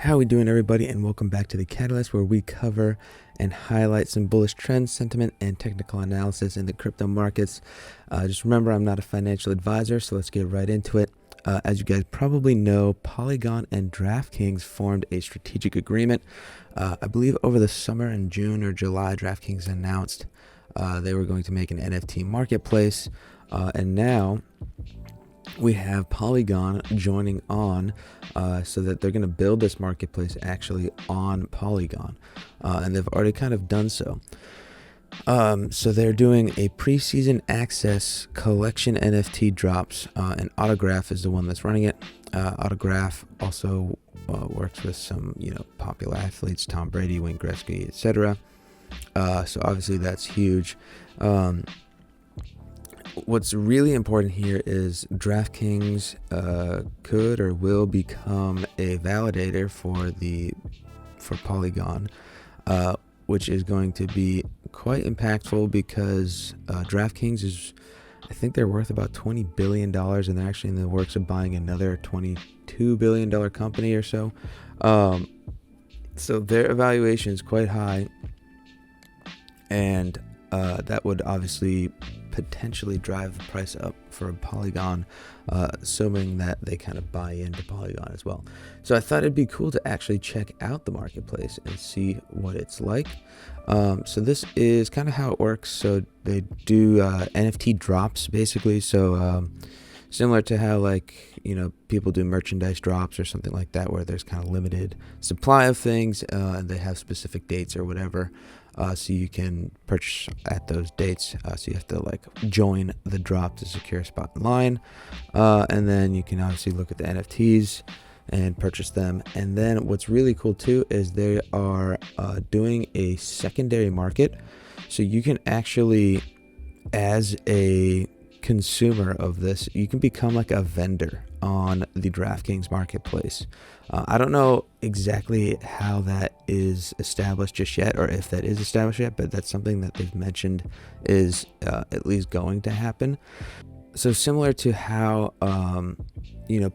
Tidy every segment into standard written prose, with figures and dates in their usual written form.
How we doing, everybody, and welcome back to the Catalyst, where we cover and highlight some bullish trends, sentiment, and technical analysis in the crypto markets. Just remember, I'm not a financial advisor, so let's get right into it. As you guys probably know, Polygon and DraftKings formed a strategic agreement. I believe over the summer in June or July, DraftKings announced they were going to make an NFT marketplace, and now we have Polygon joining on so that they're going to build this marketplace actually on Polygon, and they've already kind of done so. So they're doing a preseason access collection NFT drops, and Autograph is the one that's running it. Autograph also works with some popular athletes, Tom Brady, Wayne Gretzky, etc. So obviously that's huge. What's really important here is DraftKings could or will become a validator for Polygon, which is going to be quite impactful because DraftKings is, I think they're worth about $20 billion, and they're actually in the works of buying another $22 billion company or so. So their evaluation is quite high, and that would obviously potentially drive the price up for Polygon, assuming that they kind of buy into Polygon as well. So I thought it'd be cool to actually check out the marketplace and see what it's like. So this is kind of how it works. So they do NFT drops, basically. So similar to how people do merchandise drops or something like that, where there's kind of limited supply of things and they have specific dates or whatever. So you can purchase at those dates. So you have to join the drop to secure a spot in line. And then you can obviously look at the NFTs and purchase them. And then what's really cool too is they are doing a secondary market. So you can actually, as a consumer of this, you can become like a vendor on the DraftKings marketplace. I don't know exactly how that is established just yet, or if that is established yet, but that's something that they've mentioned is at least going to happen. So similar to how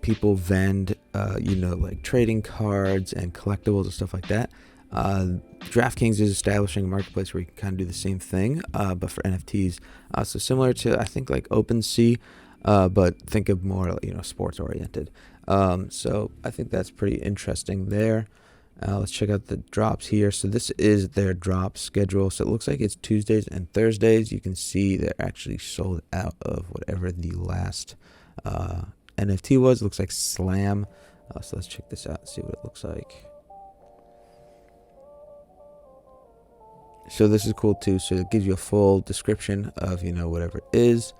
people vend like trading cards and collectibles and stuff like that, DraftKings is establishing a marketplace where you can kind of do the same thing, but for NFTs. So similar to, I think, like OpenSea, but think of more sports oriented. So I think that's pretty interesting there. Let's check out the drops here. So this is their drop schedule. So it looks like it's Tuesdays and Thursdays. You can see they're actually sold out of whatever the last NFT was. It looks like Slam. So let's check this out and see what it looks like. So this is cool too. So it gives you a full description of whatever it is.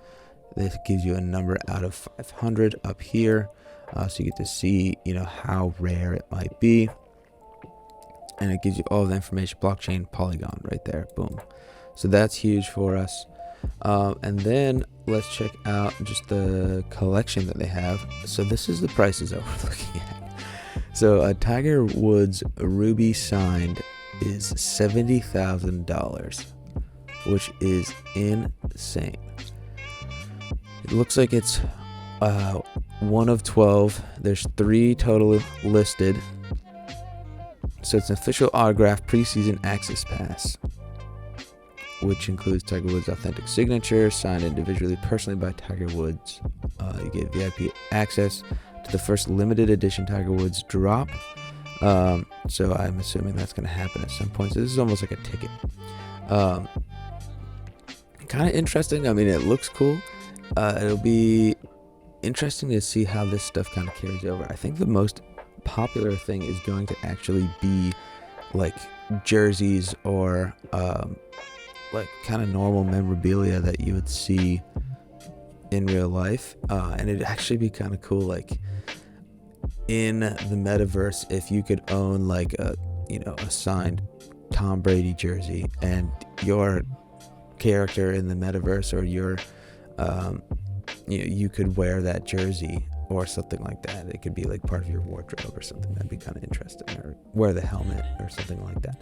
This gives you a number out of 500 up here, so you get to see how rare it might be, and it gives you all the information. Blockchain, Polygon, right there, boom. So that's huge for us. And then let's check out just the collection that they have. So this is the prices that we're looking at. So a Tiger Woods Ruby signed is $70,000, which is insane. It looks like it's one of 12. There's 3 total listed. So it's an official autograph preseason access pass, which includes Tiger Woods' authentic signature, signed individually, personally by Tiger Woods. You get VIP access to the first limited edition Tiger Woods drop. So I'm assuming that's going to happen at some point. So this is almost like a ticket. Kind of interesting. I mean, it looks cool. It'll be interesting to see how this stuff kind of carries over. I think the most popular thing is going to actually be like jerseys or kind of normal memorabilia that you would see in real life, and it'd actually be kind of cool, like in the metaverse, if you could own like a signed Tom Brady jersey, and your character in the metaverse, or your you could wear that jersey or something like that. It could be like part of your wardrobe or something. That'd be kind of interesting. Or wear the helmet or something like that.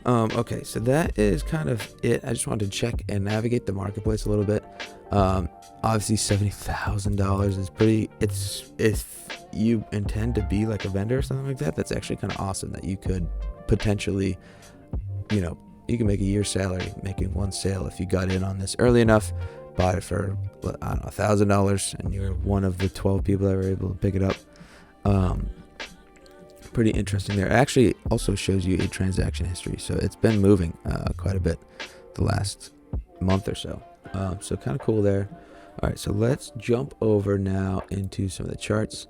Okay, so that is kind of it. I just wanted to check and navigate the marketplace a little bit. Obviously $70,000 is pretty, it's, if you intend to be like a vendor or something like that, that's actually kind of awesome that you could potentially, you can make a year's salary making one sale if you got in on this early enough, bought it for, I don't know, $1,000, and you're one of the 12 people that were able to pick it up. Pretty interesting there. It actually also shows you a transaction history, so it's been moving quite a bit the last month or so. So kind of cool there. All right, so let's jump over now into some of the charts.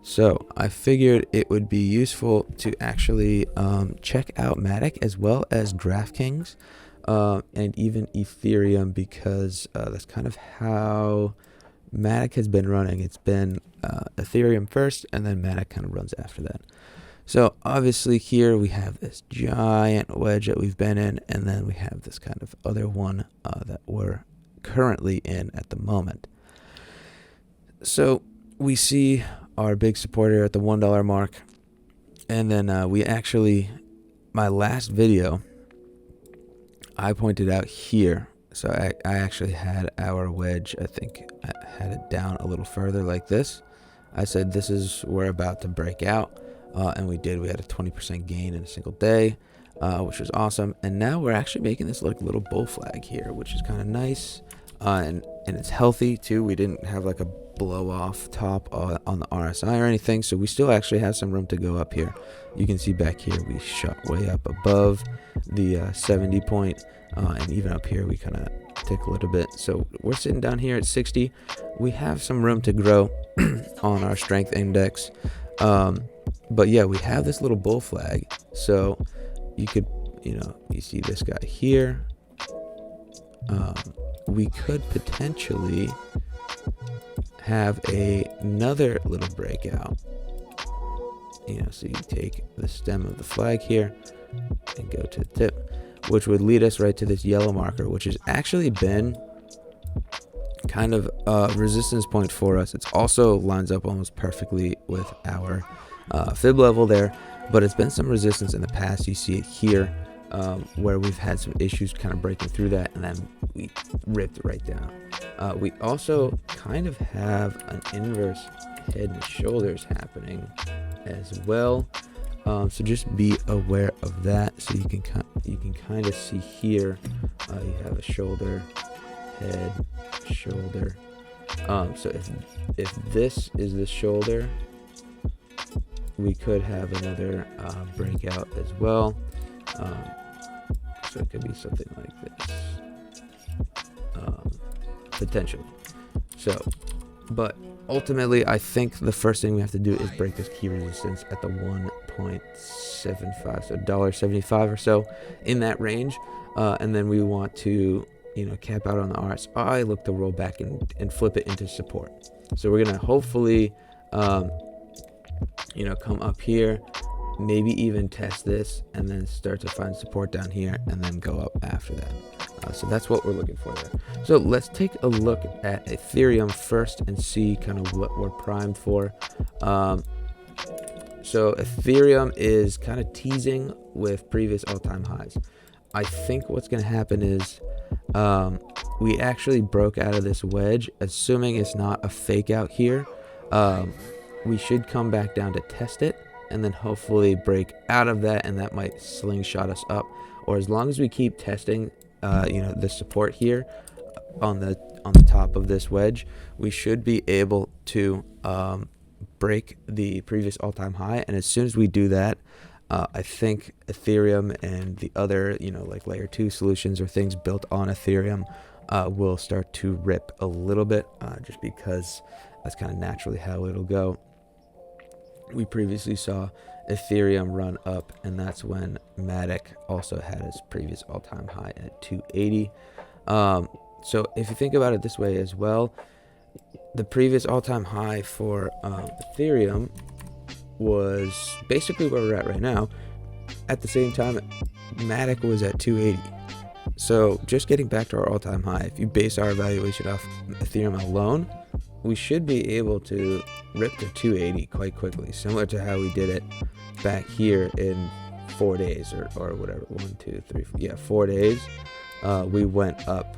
So I figured it would be useful to actually check out Matic as well as DraftKings and even Ethereum, because that's kind of how Matic has been running. It's been Ethereum first, and then Matic kind of runs after that. So obviously here we have this giant wedge that we've been in, and then we have this kind of other one that we're currently in at the moment. So we see our big supporter at the $1 mark, and then we actually, my last video, I pointed out here. So I actually had our wedge, I think I had it down a little further like this. I said this is, we're about to break out. And we did. We had a 20% gain in a single day, which was awesome. And now we're actually making this like little bull flag here, which is kind of nice. And it's healthy too. We didn't have like a blow off top on the RSI or anything. So we still actually have some room to go up here. You can see back here we shot way up above the 70 point. And even up here we kind of tick a little bit. So we're sitting down here at 60. We have some room to grow on our strength index. But yeah, we have this little bull flag. So you could, you see this guy here. We could potentially have another little breakout. So you take the stem of the flag here and go to the tip, which would lead us right to this yellow marker, which has actually been kind of a resistance point for us. It's also lines up almost perfectly with our fib level there, but it's been some resistance in the past. You see it here where we've had some issues kind of breaking through that, and then we ripped right down. We also kind of have an inverse head and shoulders happening as well, so just be aware of that. So you can kind of see here you have a shoulder, head, shoulder. So if this is the shoulder, we could have another breakout as well. So it could be something like this, potentially. So, but ultimately, I think the first thing we have to do is break this key resistance at the 1.75, so $1.75 or so in that range. And then we want to, cap out on the RSI, look to roll back and flip it into support. So we're going to hopefully, come up here, maybe even test this, and then start to find support down here, and then go up after that. So that's what we're looking for there. So let's take a look at Ethereum first and see kind of what we're primed for. So Ethereum is kind of teasing with previous all-time highs. I think what's going to happen is we actually broke out of this wedge, assuming it's not a fake out here. We should come back down to test it, and then hopefully break out of that, and that might slingshot us up. Or as long as we keep testing the support here on the top of this wedge, we should be able to break the previous all-time high. And as soon as we do that, I think Ethereum and the other like layer 2 solutions or things built on Ethereum will start to rip a little bit, just because that's kind of naturally how it'll go. We previously saw Ethereum run up, and that's when Matic also had its previous all-time high at 280. So if you think about it this way as well, the previous all-time high for Ethereum was basically where we're at right now. At the same time, Matic was at 280. So just getting back to our all-time high, if you base our evaluation off Ethereum alone, we should be able to rip to 280 quite quickly, similar to how we did it back here in 4 days or whatever, 1, 2, 3, 4, yeah, 4 days, we went up,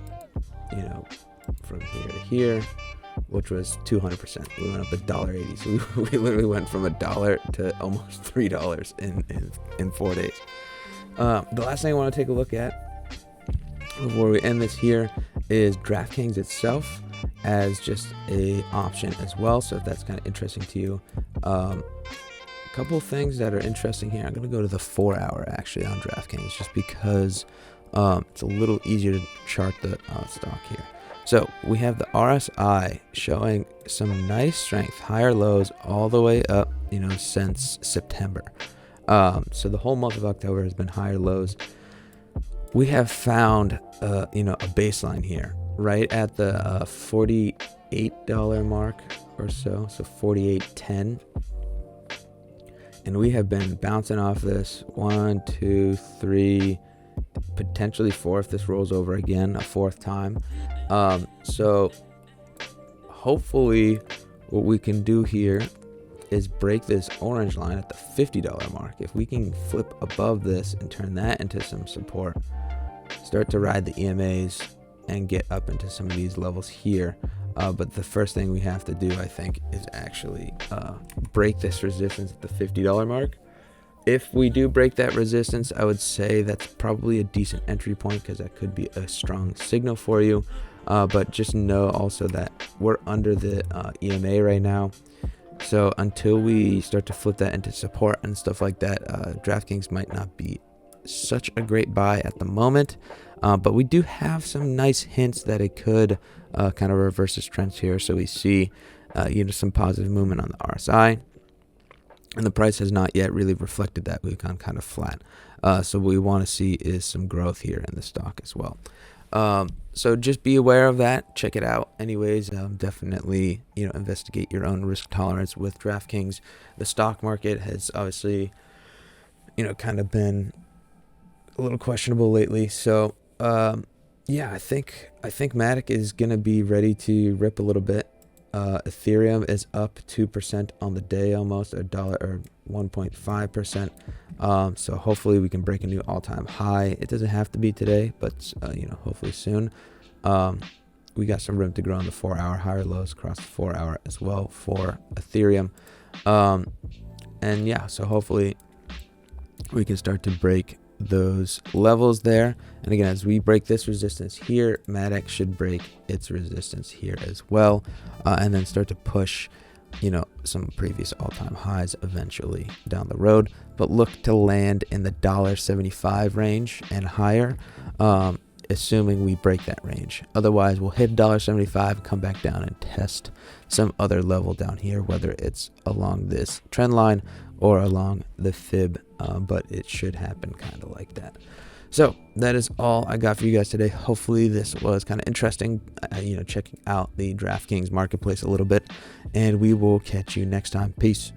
from here to here, which was 200%. We went up $1.80. So we literally went from $1 to almost $3 in 4 days. The last thing I want to take a look at before we end this here is DraftKings itself as just a option as well. So if that's kind of interesting to you, a couple of things that are interesting here. I'm going to go to the 4 hour actually on DraftKings just because it's a little easier to chart the stock here. So we have the RSI showing some nice strength, higher lows all the way up, since September. So the whole month of October has been higher lows. We have found, a baseline here, right at the $48 mark or so 48.10. And we have been bouncing off this 1, 2, 3, potentially 4 if this rolls over again a 4th time. So hopefully what we can do here is break this orange line at the $50 mark. If we can flip above this and turn that into some support, start to ride the EMAs and get up into some of these levels here. But the first thing we have to do, I think, is actually break this resistance at the $50 mark. If we do break that resistance, I would say that's probably a decent entry point because that could be a strong signal for you. But just know also that we're under the EMA right now. So until we start to flip that into support and stuff like that, DraftKings might not be such a great buy at the moment. But we do have some nice hints that it could kind of reverse this trend here. So we see some positive movement on the RSI. And the price has not yet really reflected that. We've gone kind of flat. So what we want to see is some growth here in the stock as well. So just be aware of that. Check it out. Anyways, definitely, investigate your own risk tolerance with DraftKings. The stock market has obviously, kind of been a little questionable lately. So, I think Matic is going to be ready to rip a little bit. Ethereum is up 2% on the day, almost a dollar or 1.5%. So hopefully we can break a new all-time high. It doesn't have to be today, but hopefully soon. We got some room to grow on the 4 hour, higher lows across the 4 hour as well for Ethereum. So hopefully we can start to break those levels there. And again, as we break this resistance here, Matic should break its resistance here as well, and then start to push some previous all-time highs eventually down the road, but look to land in the $1.75 range and higher, assuming we break that range. Otherwise, we'll hit $1.75, come back down and test some other level down here, whether it's along this trend line or along the fib, but it should happen kind of like that. So that is all I got for you guys today. Hopefully this was kind of interesting, checking out the DraftKings marketplace a little bit, and we will catch you next time. Peace.